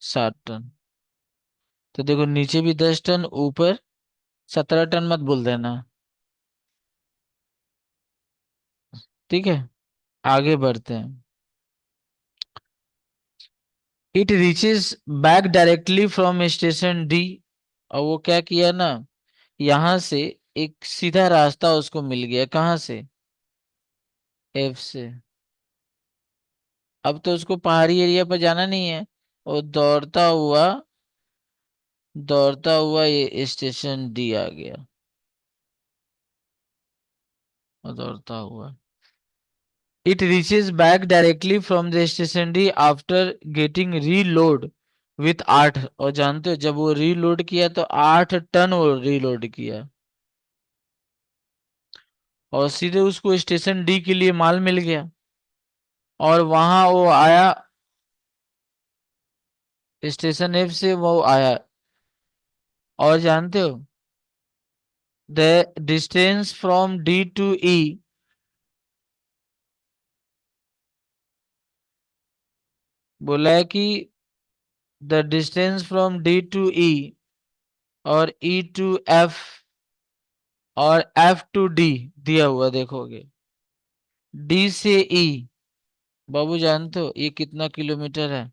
7 टन। तो देखो नीचे भी 10 टन, ऊपर 17 टन मत बोल देना। ठीक है, आगे बढ़ते हैं। It reaches back directly from station D. और वो क्या किया ना, यहाँ से एक सीधा रास्ता उसको मिल गया। कहाँ से? एफ से। अब तो उसको पहाड़ी एरिया पर जाना नहीं है। वो दौड़ता हुआ ये स्टेशन डी आ गया। और दौड़ता हुआ it reaches back directly from the station D after getting reload with 8। और जानते हो जब वो रीलोड किया तो 8 टन वो रीलोड किया। और सीधे उसको स्टेशन डी के लिए माल मिल गया। और वहां वो आया, स्टेशन एफ से वो आया। और जानते हो the distance from D to E. बोला है कि the distance from D to E और ई टू एफ और एफ टू डी दिया हुआ देखोगे। डी से ई, बाबू जानते हो ये कितना किलोमीटर है?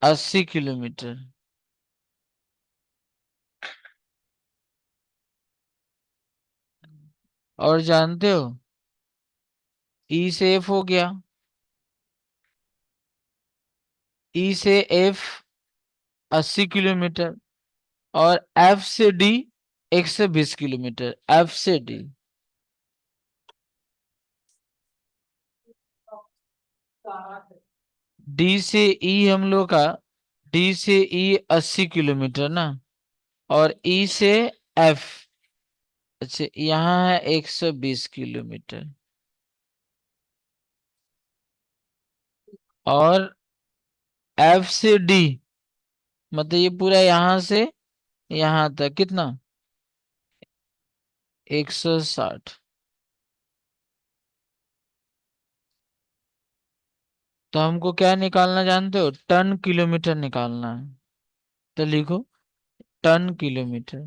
80 किलोमीटर। और जानते हो ई से एफ हो गया। ई से एफ 80 किलोमीटर। और एफ से डी 120 किलोमीटर। एफ से डी। डी से ई हम लोग का, डी से ई 80 किलोमीटर ना। और ई से एफ, अच्छा यहाँ है 120 किलोमीटर। और एफ से डी मतलब ये पूरा यहाँ से यहाँ तक कितना? 160। तो हमको क्या निकालना जानते हो? टन किलोमीटर निकालना है। तो लिखो टन किलोमीटर।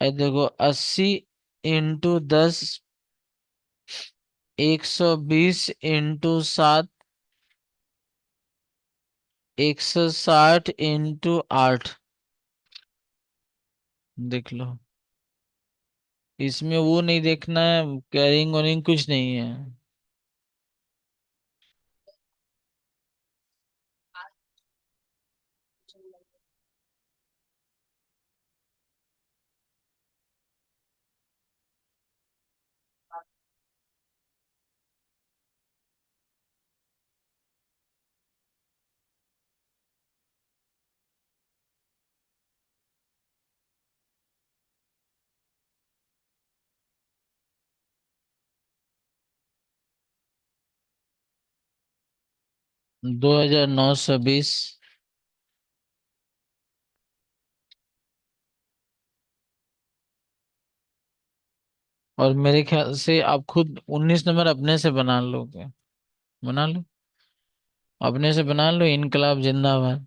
ये देखो 80 × 10, 120 × 7, 160 × 8। देख लो। इसमें वो नहीं देखना है, कैरिंग वरिंग कुछ नहीं है। 2920। और मेरे ख्याल से आप खुद 19 नंबर अपने से बना लोगे। बना लो। अपने से बना लो, इनकलाब जिंदाबाद।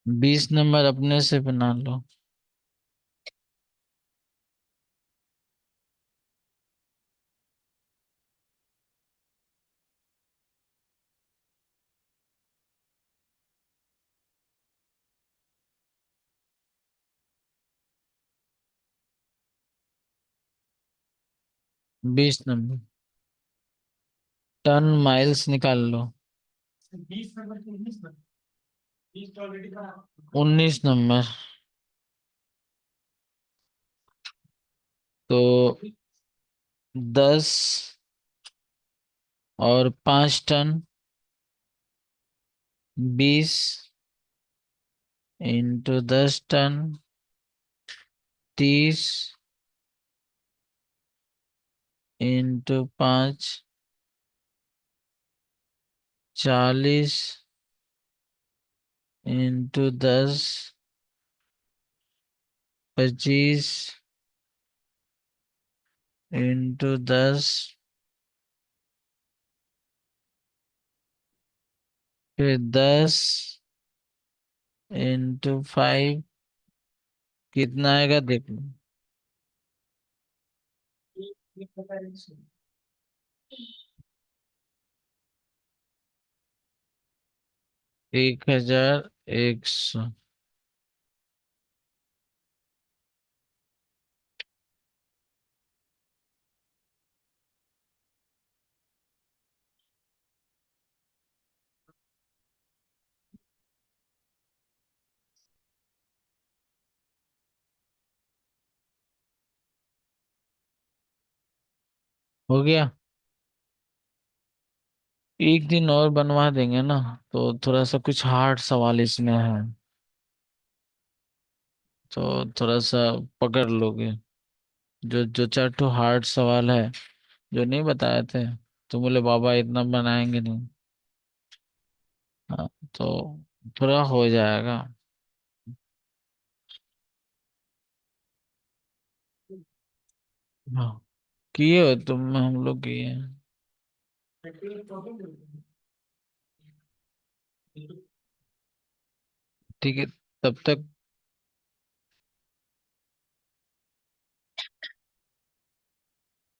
20 नंबर अपने से बना लो। 20 नंबर। टन माइल्स निकाल लो। 19 नंबर। तो 10 और 5 टन, 20 × 10 टन, 30 × 5, 40 × 10, 25 × 10, फिर 10 × 5। कितना आएगा देख लो। 1100। हो गया। एक दिन और बनवा देंगे ना, तो थोड़ा सा कुछ हार्ड सवाल इसमें है, तो थोड़ा सा पकड़ लोगे। जो जो चार ठो हार्ड सवाल है, जो नहीं बताए थे, तो बोले बाबा इतना बनाएंगे नहीं। हाँ, तो थोड़ा हो जाएगा। हाँ, किए हो तुम, हम लोग किए हैं। ठीक है। तब तक